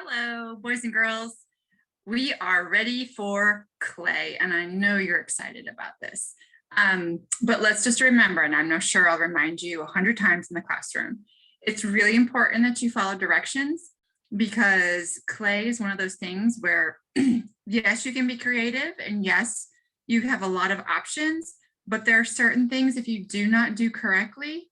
Hello, boys and girls. We are ready for clay, and I know you're excited about this. But let's just remember, and I'm not sure I'll remind you 100 times in the classroom, it's really important that you follow directions because clay is one of those things where, yes, you can be creative, and yes, you have a lot of options, but there are certain things if you do not do correctly,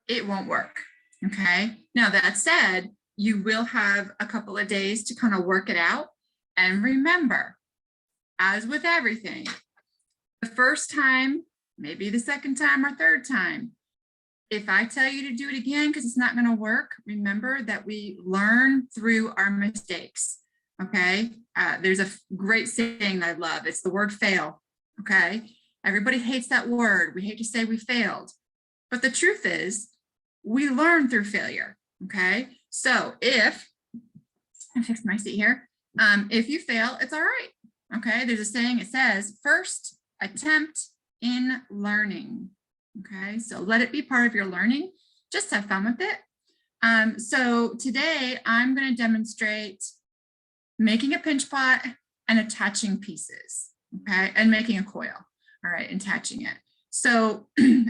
it won't work, okay? Now, that said, you will have a couple of days to kind of work it out. And remember, as with everything, the first time, maybe the second time or third time, if I tell you to do it again because it's not going to work, remember that we learn through our mistakes, okay? There's a great saying that I love. It's the word fail, okay? Everybody hates that word. We hate to say we failed. But the truth is, we learn through failure, okay? So if, I fix my seat here, if you fail, it's all right, okay? There's a saying, it says, first attempt in learning, okay? So let it be part of your learning, just have fun with it. So today I'm gonna demonstrate making a pinch pot and attaching pieces, okay? And making a coil, all right, and attaching it. So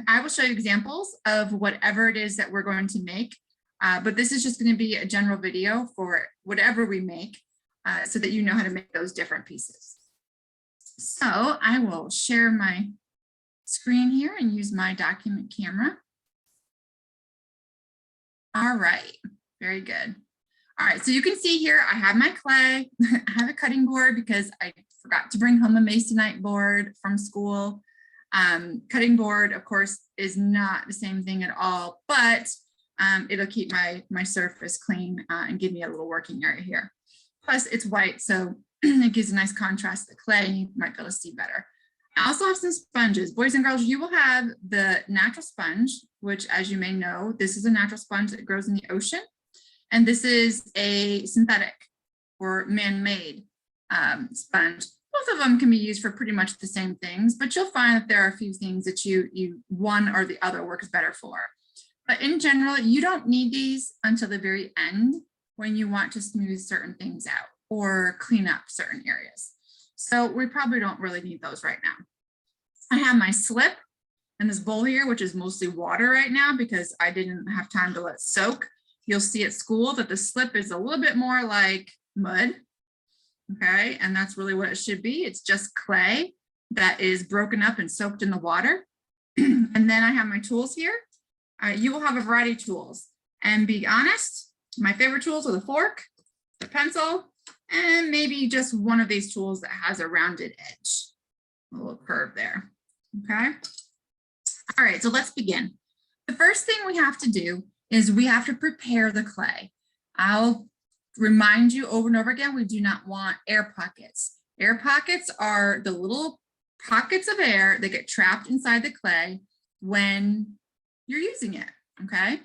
I will show you examples of whatever it is that we're going to make. But this is just going to be a general video for whatever we make so that you know how to make those different pieces. So I will share my screen here and use my document camera. All right, very good. All right, so you can see here, I have my clay, I have a cutting board because I forgot to bring home a masonite board from school. Cutting board, of course, is not the same thing at all, but it'll keep my surface clean and give me a little working area here. Plus it's white, so it gives a nice contrast to the clay and you might be able to see better. I also have some sponges. Boys and girls, you will have the natural sponge, which as you may know, this is a natural sponge that grows in the ocean. And this is a synthetic or man-made sponge. Both of them can be used for pretty much the same things, but you'll find that there are a few things that you one or the other works better for. But in general, you don't need these until the very end when you want to smooth certain things out or clean up certain areas. So we probably don't really need those right now. I have my slip in this bowl here, which is mostly water right now because I didn't have time to let it soak. You'll see at school that the slip is a little bit more like mud. Okay, and that's really what it should be. It's just clay that is broken up and soaked in the water. And then I have my tools here. You will have a variety of tools. And be honest, my favorite tools are the fork, the pencil, and maybe just one of these tools that has a rounded edge, a little curve there. Okay. All right, so let's begin. The first thing we have to do is we have to prepare the clay. I'll remind you over and over again, we do not want air pockets. Air pockets are the little pockets of air that get trapped inside the clay when you're using it, okay?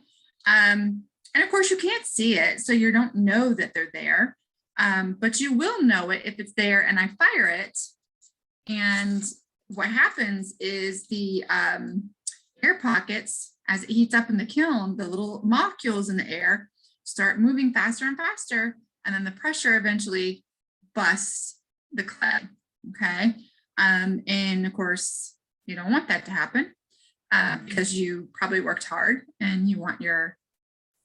And of course you can't see it, so you don't know that they're there, but you will know it if it's there and I fire it. And what happens is the air pockets, as it heats up in the kiln, the little molecules in the air start moving faster and faster, and then the pressure eventually busts the clay, okay? And of course, you don't want that to happen because you probably worked hard and you want your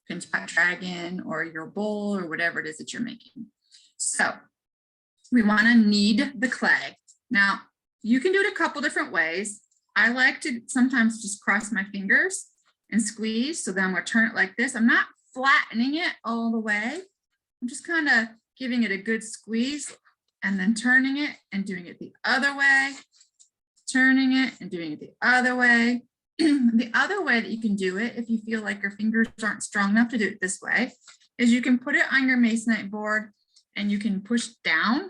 pinch pot dragon or your bowl or whatever it is that you're making. So we want to knead the clay. Now, you can do it a couple different ways. I like to sometimes just cross my fingers and squeeze, so then I'm going to turn it like this. I'm not flattening it all the way. I'm just kind of giving it a good squeeze and then turning it and doing it the other way, turning it and doing it the other way. The other way that you can do it, if you feel like your fingers aren't strong enough to do it this way, is you can put it on your masonite board and you can push down,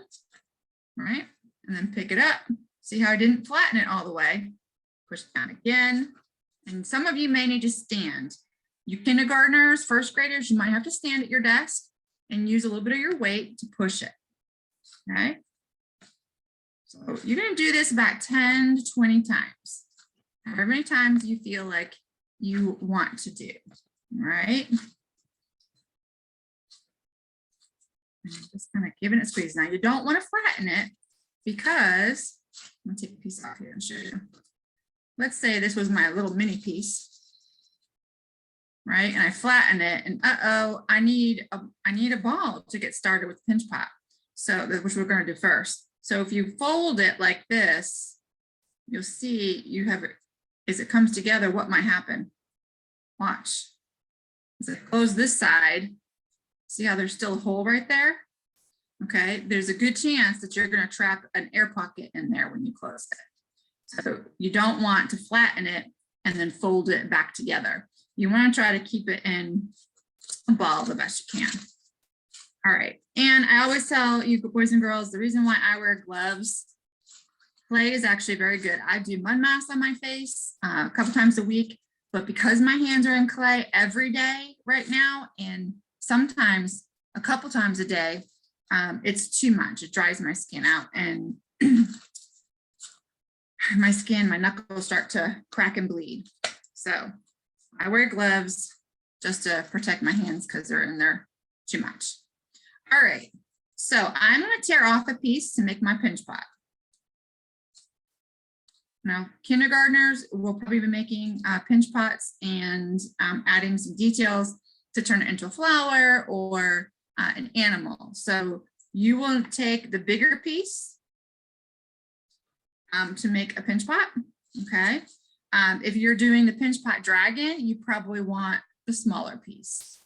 right? And then pick it up. See how I didn't flatten it all the way? Push down again. And some of you may need to stand. You kindergartners, first graders, you might have to stand at your desk and use a little bit of your weight to push it, okay? So you're gonna do this about 10 to 20 times, however many times you feel like you want to do, right? And just kind of giving it a squeeze. Now you don't want to flatten it because, I'm gonna take a piece off here and show you. Let's say this was my little mini piece, right? And I flatten it, and I need a ball to get started with the pinch pot. So, which we're going to do first. So if you fold it like this, you'll see you have it as it comes together. What might happen? Watch. As I close this side, see how there's still a hole right there? Okay, there's a good chance that you're going to trap an air pocket in there when you close it. So you don't want to flatten it and then fold it back together. You want to try to keep it in a ball the best you can. All right, and I always tell you boys and girls, the reason why I wear gloves, clay is actually very good. I do mud masks on my face a couple times a week, but because my hands are in clay every day right now, and sometimes a couple times a day, it's too much. It dries my skin out, and my knuckles start to crack and bleed. So I wear gloves just to protect my hands because they're in there too much. All right, so I'm going to tear off a piece to make my pinch pot. Now, kindergartners will probably be making pinch pots and adding some details to turn it into a flower or an animal. So you will take the bigger piece to make a pinch pot, okay? If you're doing the pinch pot dragon, you probably want the smaller piece,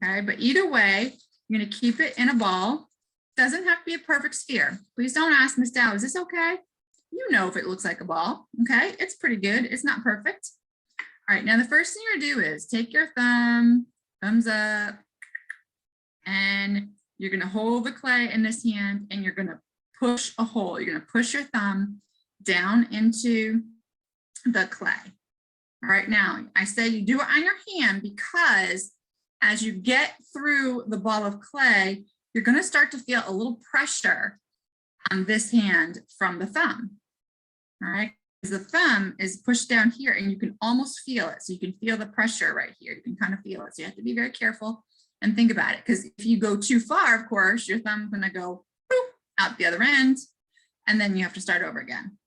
okay? But either way, you're gonna keep it in a ball. Doesn't have to be a perfect sphere. Please don't ask Miss Dow, is this okay? You know if it looks like a ball, okay? It's pretty good, it's not perfect. All right, now the first thing you're gonna do is take your thumbs up, and you're gonna hold the clay in this hand and you're gonna push a hole. You're gonna push your thumb down into the clay. All right, now I say you do it on your hand because as you get through the ball of clay, you're gonna start to feel a little pressure on this hand from the thumb. All right, because the thumb is pushed down here and you can almost feel it. So you can feel the pressure right here. You can kind of feel it. So you have to be very careful and think about it, because if you go too far, of course, your thumb's gonna go boop, out the other end, and then you have to start over again,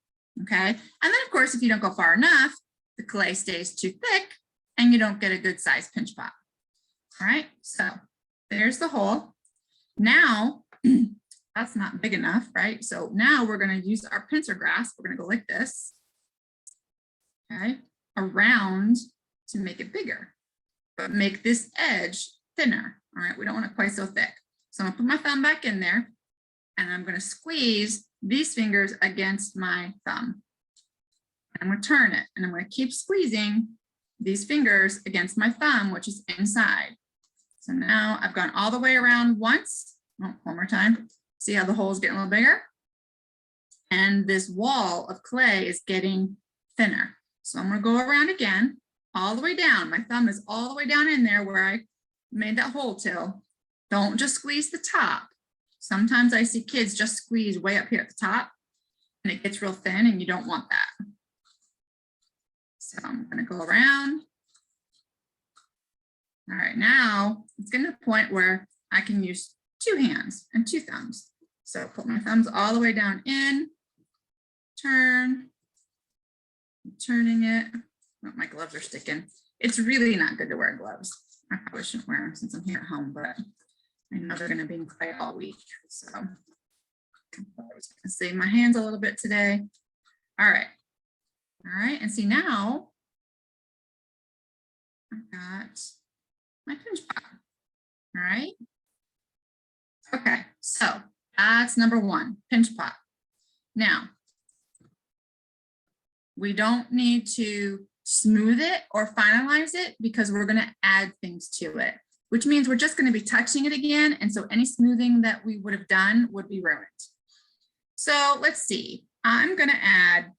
okay? And then of course, if you don't go far enough, the clay stays too thick and you don't get a good size pinch pot. All right, so there's the hole. Now, that's not big enough, right? So now we're gonna use our pincer grasp. We're gonna go like this, okay, around to make it bigger, but make this edge thinner. All right, we don't want it quite so thick. So I'm gonna put my thumb back in there and I'm gonna squeeze these fingers against my thumb. I'm gonna turn it and I'm gonna keep squeezing these fingers against my thumb, which is inside. So now I've gone all the way around once. Oh, one more time. See how the hole is getting a little bigger? And this wall of clay is getting thinner. So I'm gonna go around again, all the way down. My thumb is all the way down in there where I made that hole till. Don't just squeeze the top. Sometimes I see kids just squeeze way up here at the top and it gets real thin and you don't want that. So I'm gonna go around. All right, now it's getting to the point where I can use 2 hands and 2 thumbs. So put my thumbs all the way down in, turn, turning it. Oh, my gloves are sticking. It's really not good to wear gloves. I probably shouldn't wear them since I'm here at home, but I know they're gonna be in clay all week. So I was gonna save my hands a little bit today. All right, and see now, I've got my pinch pot, all right? Okay, so that's number 1, pinch pot. Now, we don't need to smooth it or finalize it because we're gonna add things to it, which means we're just gonna be touching it again. And so any smoothing that we would have done would be ruined. So let's see, I'm gonna add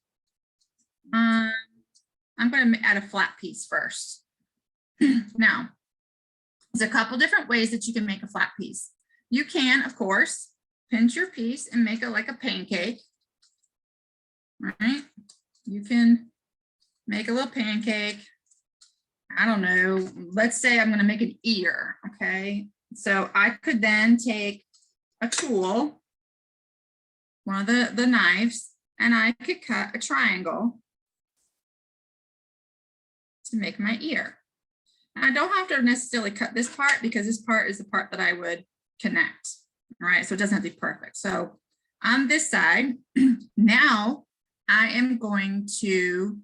a flat piece first. Now, there's a couple different ways that you can make a flat piece. You can, of course, pinch your piece and make it like a pancake, right? You can make a little pancake. I don't know, let's say I'm gonna make an ear, okay? So I could then take a tool, one of the knives, and I could cut a triangle to make my ear. I don't have to necessarily cut this part because this part is the part that I would connect. All right, so it doesn't have to be perfect. So on this side, now I am going to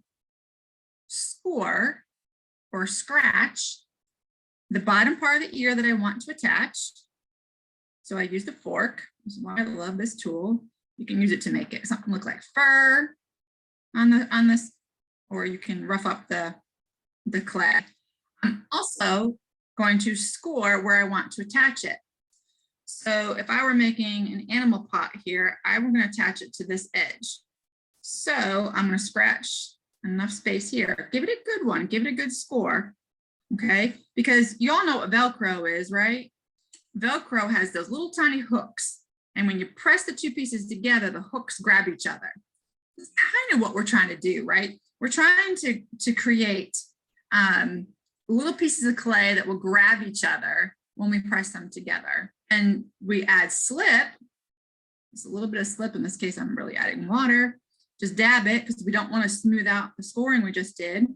score or scratch the bottom part of the ear that I want to attach. So I use the fork. This is why I love this tool. You can use it to make it something look like fur on this, or you can rough up the clay. I'm also going to score where I want to attach it. So if I were making an animal pot here, I'm going to attach it to this edge. So I'm going to scratch enough space here. Give it a good one. Give it a good score. Okay, because you all know what Velcro is, right? Velcro has those little tiny hooks. And when you press the two pieces together, the hooks grab each other. That's kind of what we're trying to do, right? We're trying to create little pieces of clay that will grab each other when we press them together. And we add slip. It's a little bit of slip. In this case, I'm really adding water. Just dab it because we don't want to smooth out the scoring we just did.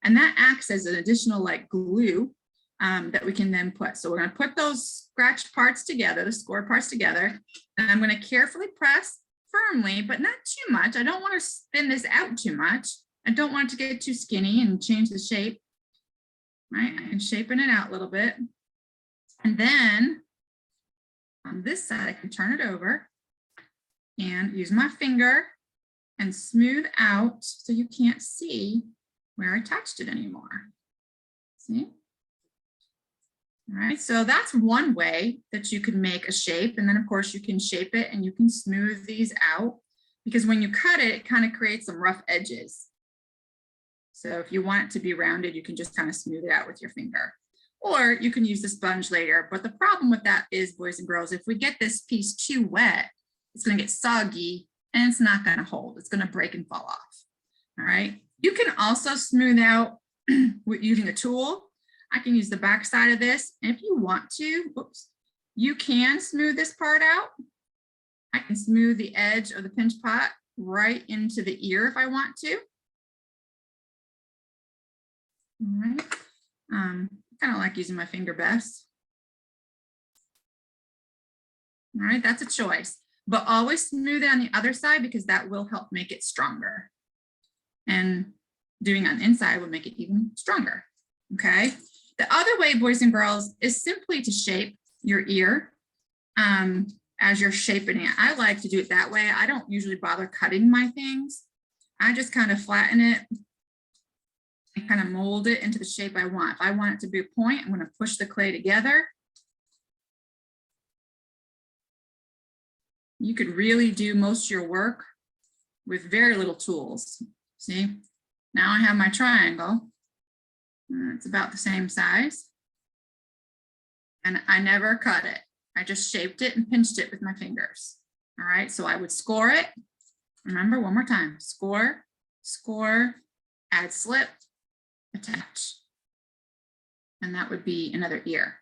And that acts as an additional like glue that we can then put. So we're going to put those scratch parts together, the score parts together, and I'm going to carefully press firmly, but not too much. I don't want to spin this out too much. I don't want it to get too skinny and change the shape, right? I can shapen it out a little bit. And then on this side, I can turn it over and use my finger and smooth out so you can't see where I attached it anymore. See? All right, so that's one way that you can make a shape. And then of course you can shape it and you can smooth these out because when you cut it, it kind of creates some rough edges. So if you want it to be rounded, you can just kind of smooth it out with your finger. Or you can use the sponge later. But the problem with that is, boys and girls, if we get this piece too wet, it's going to get soggy and it's not going to hold. It's going to break and fall off. All right. You can also smooth out using a tool. I can use the back side of this. And if you want to, oops, you can smooth this part out. I can smooth the edge of the pinch pot right into the ear if I want to. All right. I kind of like using my finger best. All right, that's a choice. But always smooth it on the other side because that will help make it stronger. And doing on the inside will make it even stronger. Okay. The other way, boys and girls, is simply to shape your ear as you're shaping it. I like to do it that way. I don't usually bother cutting my things. I just kind of flatten it and kind of mold it into the shape I want. If I want it to be a point, I'm going to push the clay together. You could really do most of your work with very little tools. See, now I have my triangle. It's about the same size. And I never cut it. I just shaped it and pinched it with my fingers. All right, so I would score it. Remember, one more time, score, score, add slip, attach. And that would be another ear.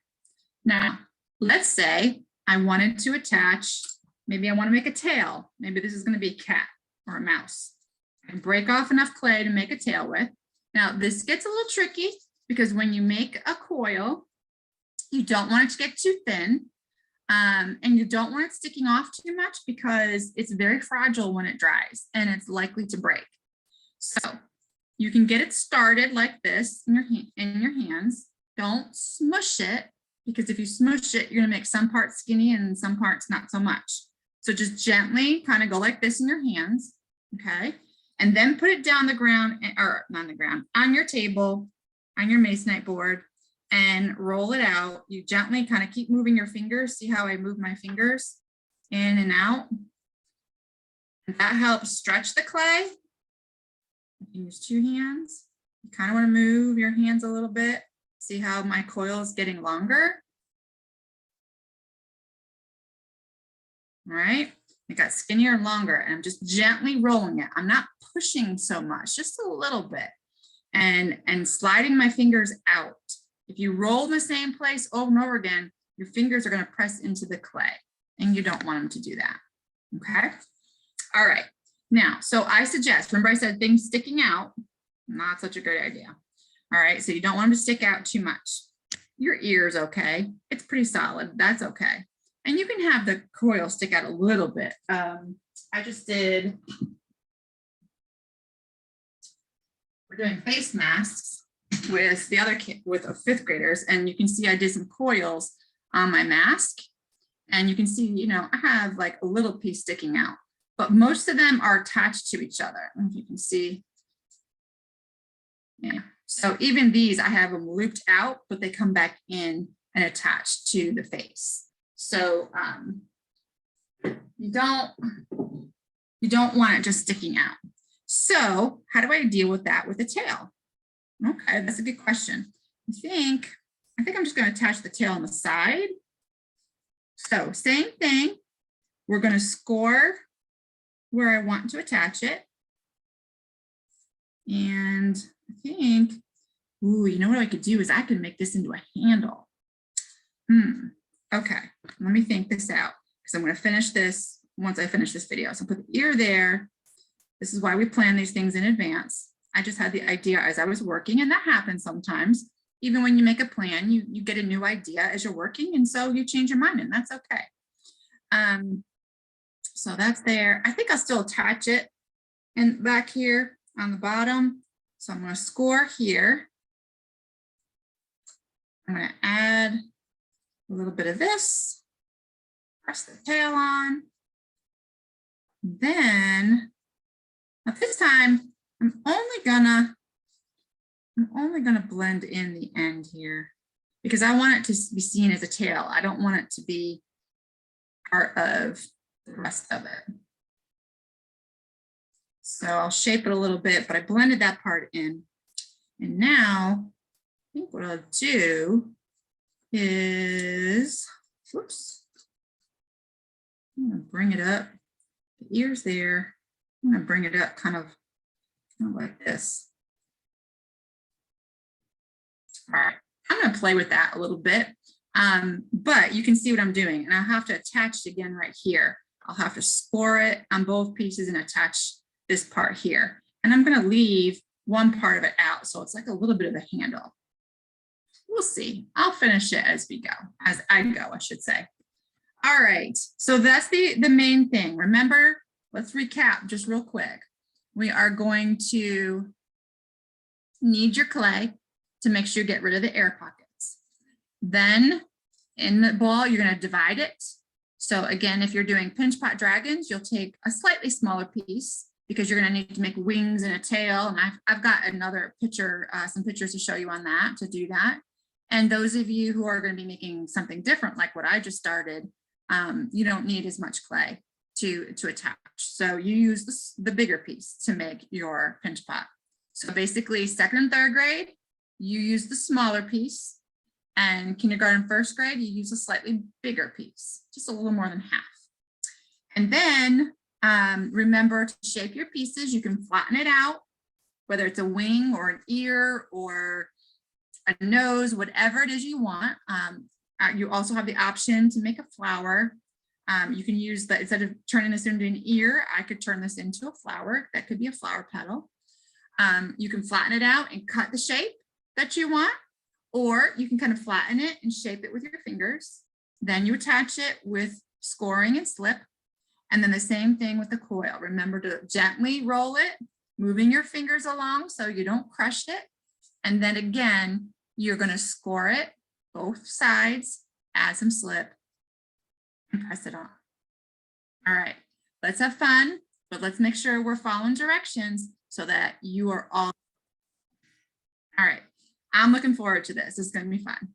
Now, let's say I wanted to attach, maybe I want to make a tail. Maybe this is going to be a cat or a mouse. I break off enough clay to make a tail with. Now, this gets a little tricky because when you make a coil, you don't want it to get too thin and you don't want it sticking off too much because it's very fragile when it dries and it's likely to break. So you can get it started like this in your hands. Don't smush it because if you smush it, you're going to make some parts skinny and some parts not so much. So just gently kind of go like this in your hands, okay? And then put it down the ground, or not on the ground, on your table, on your masonite board, and roll it out. You gently kind of keep moving your fingers. See how I move my fingers in and out? And that helps stretch the clay. You can use two hands. You kind of want to move your hands a little bit. See how my coil is getting longer? All right, it got skinnier and longer, and I'm just gently rolling it. I'm not pushing so much, just a little bit, and sliding my fingers out. If you roll in the same place over and over again, your fingers are going to press into the clay. and you don't want them to do that. Okay. All right. Now, so I suggest, remember I said things sticking out, not such a great idea. All right. So you don't want them to stick out too much. Your ear's okay. It's pretty solid. That's okay. And you can have the coil stick out a little bit. I just did, we're doing face masks with the other kid, with fifth graders, and you can see I did some coils on my mask, and you can see, you know, I have like a little piece sticking out, but most of them are attached to each other. I don't know if you can see. Yeah. So even these, I have them looped out, but they come back in and attach to the face. So you don't want it just sticking out. So how do I deal with that with the tail? Okay, that's a good question. I think I'm just going to attach the tail on the side. So same thing. We're going to score where I want to attach it. And I think, ooh, you know what I could do is I can make this into a handle. Okay, let me think this out, because I'm going to finish this once I finish this video. So put the ear there. This is why we plan these things in advance. I just had the idea as I was working, and that happens sometimes. Even when you make a plan, you get a new idea as you're working, and so you change your mind, and that's okay. So that's there. I think I'll still attach it and back here on the bottom. So I'm going to score here. I'm going to add a little bit of this, press the tail on. Then at this time, I'm only gonna blend in the end here, because I want it to be seen as a tail. I don't want it to be part of the rest of it. So I'll shape it a little bit, but I blended that part in. And now I think what I'll do is, whoops, I'm gonna bring it up. The ear's there. I'm gonna bring it up kind of like this. All right, I'm gonna play with that a little bit, but you can see what I'm doing, and I'll have to attach it again right here. I'll have to score it on both pieces and attach this part here. And I'm gonna leave one part of it out, so it's like a little bit of a handle. We'll see. I'll finish it as we go, as I go, I should say. All right, so that's the main thing. Remember, let's recap just real quick. We are going to knead your clay to make sure you get rid of the air pockets. Then in the bowl, you're going to divide it. So again, if you're doing pinch pot dragons, you'll take a slightly smaller piece, because you're going to need to make wings and a tail. And I've got another picture, some pictures to show you on that, to do that. And those of you who are going to be making something different, like what I just started, you don't need as much clay to attach. So you use the bigger piece to make your pinch pot. So basically 2nd and 3rd grade, you use the smaller piece, and kindergarten, 1st grade, you use a slightly bigger piece, just a little more than half. And then remember to shape your pieces. You can flatten it out, whether it's a wing or an ear or a nose, whatever it is you want. You also have the option to make a flower. You can use that, instead of turning this into an ear, I could turn this into a flower. That could be a flower petal. You can flatten it out and cut the shape that you want, or you can kind of flatten it and shape it with your fingers. Then you attach it with scoring and slip. And then the same thing with the coil. Remember to gently roll it, moving your fingers along so you don't crush it. And then again, you're going to score it both sides, add some slip, and press it on. All right, let's have fun, but let's make sure we're following directions so that you are all right. I'm looking forward to this. It's going to be fun.